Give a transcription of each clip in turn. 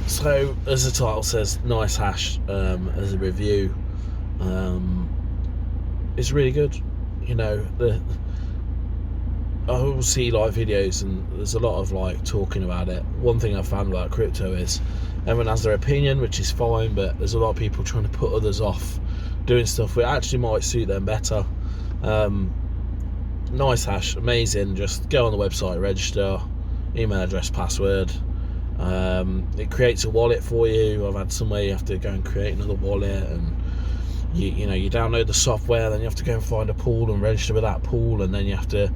So, as the title says, NiceHash as a review, it's really good. You know, I will see like videos and there's a lot of like talking about it. One thing I've found about crypto is everyone has their opinion, which is fine, but there's a lot of people trying to put others off doing stuff that actually might suit them better. NiceHash, amazing. Just go on the website, register, email address, password. It creates a wallet for you. I've had some way you have to go and create another wallet, and you download the software, then you have to go and find a pool and register with that pool, and then you have to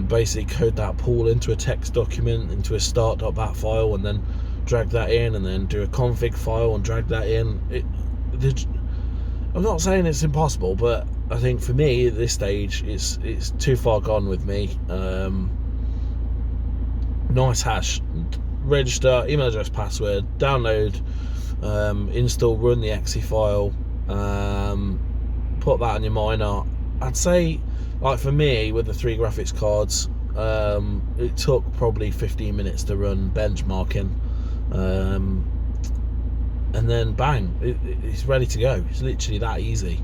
basically code that pool into a text document, into a start.bat file, and then drag that in, and then do a config file and drag that in. I'm not saying it's impossible, but I think for me at this stage it's too far gone with me. NiceHash, register, email address, password, download, install, run the exe file, put that on your miner. I'd say, like for me with the 3 graphics cards, it took probably 15 minutes to run benchmarking, and then bang, it's ready to go. It's literally that easy.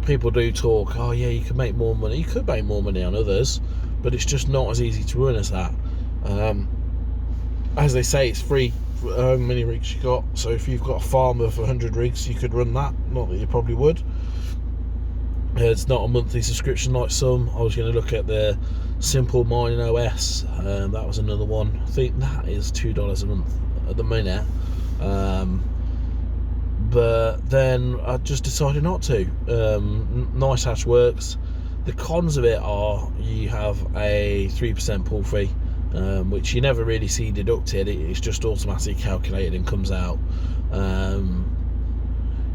People do talk, oh yeah, you can make more money. You could make more money on others, but it's just not as easy to run as that. As they say, it's free for how many rigs you got. So if you've got a farm of 100 rigs, you could run that. Not that you probably would. It's not a monthly subscription like some. I was going to look at the Simple Mining OS. That was another one. I think that is $2 a month at the minute. But then I just decided not to. NiceHash works. The cons of it are you have a 3% pull fee, which you never really see deducted. It's just automatically calculated and comes out.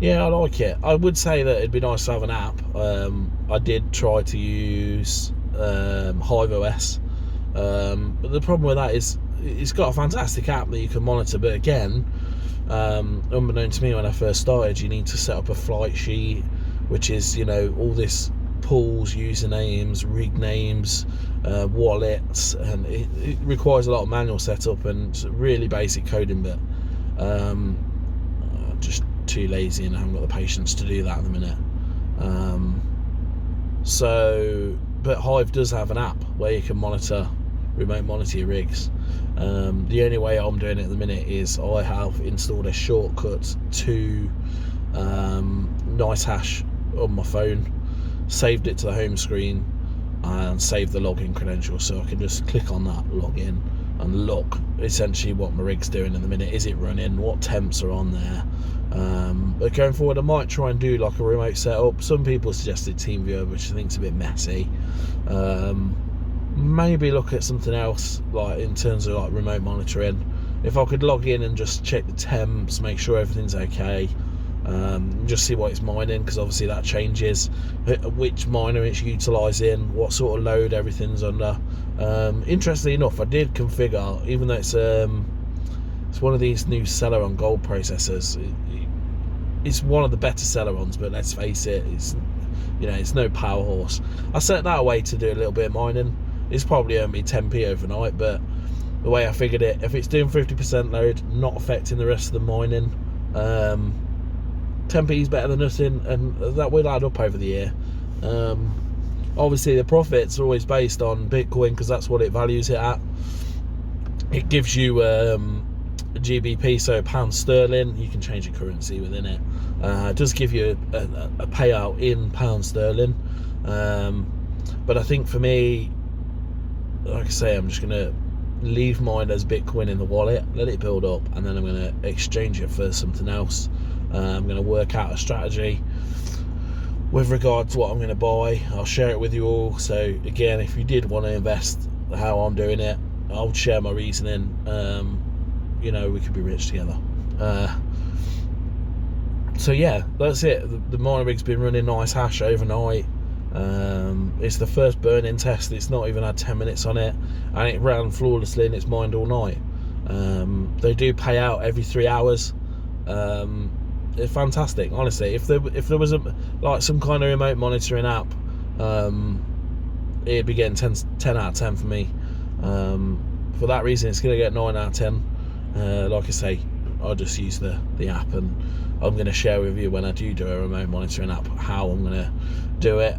Yeah, I like it. I would say that it'd be nice to have an app. I did try to use Hive OS, but the problem with that is it's got a fantastic app that you can monitor, but again, unbeknown to me when I first started, you need to set up a flight sheet, which is, all this pools, usernames, rig names, wallets, and it requires a lot of manual setup and really basic coding, but just too lazy and I haven't got the patience to do that at the minute. But Hive does have an app where you can remote monitor your rigs. The only way I'm doing it at the minute is I have installed a shortcut to NiceHash on my phone, saved it to the home screen, and saved the login credentials, so I can just click on that, log in, and look essentially what my rig's doing in the minute. Is it running? What temps are on there? But going forward, I might try and do like a remote setup. Some people suggested TeamViewer, which I think is a bit messy. Maybe look at something else, like in terms of like remote monitoring. If I could log in and just check the temps, make sure everything's okay, just see what it's mining, because obviously that changes which miner it's utilising, what sort of load everything's under. Interestingly enough, I did configure, even though it's one of these new Celeron gold processors. It's one of the better Celerons, but let's face it, it's no power horse. I set that away to do a little bit of mining. It's probably earned me 10p overnight, but the way I figured it, if it's doing 50% load, not affecting the rest of the mining, 10p is better than nothing, and that will add up over the year. Obviously the profits are always based on Bitcoin, because that's what it values it at. It gives you GBP, so pound sterling. You can change your currency within it. It does give you a payout in pound sterling, but I think for me, like I say, I'm just going to leave mine as Bitcoin in the wallet, let it build up, and then I'm going to exchange it for something else. I'm going to work out a strategy with regard to what I'm going to buy. I'll share it with you all. So again, if you did want to invest how I'm doing it, I'll share my reasoning. We could be rich together. So yeah, that's it. The miner rig's been running NiceHash overnight. It's the first burn-in test. It's not even had 10 minutes on it, and it ran flawlessly and it's mined all night. They do pay out every 3 hours. It's fantastic, honestly. If there was some kind of remote monitoring app, it'd be getting 10 out of 10 for me. for that reason, it's going to get 9 out of 10. Like I say, I'll just use the app, and I'm going to share with you when I do a remote monitoring app how I'm going to do it.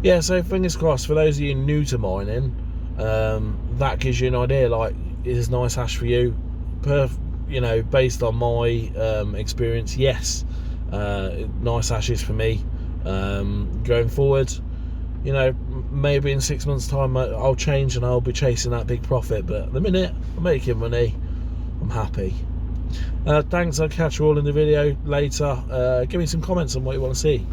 Yeah, so fingers crossed for those of you new to mining. That gives you an idea, like, is NiceHash for you? You know, based on my experience, yes, NiceHash is for me. Going forward, you know, maybe in 6 months' time I'll change and I'll be chasing that big profit, but at the minute I'm making money, I'm happy. Thanks, I'll catch you all in the video later. Give me some comments on what you want to see.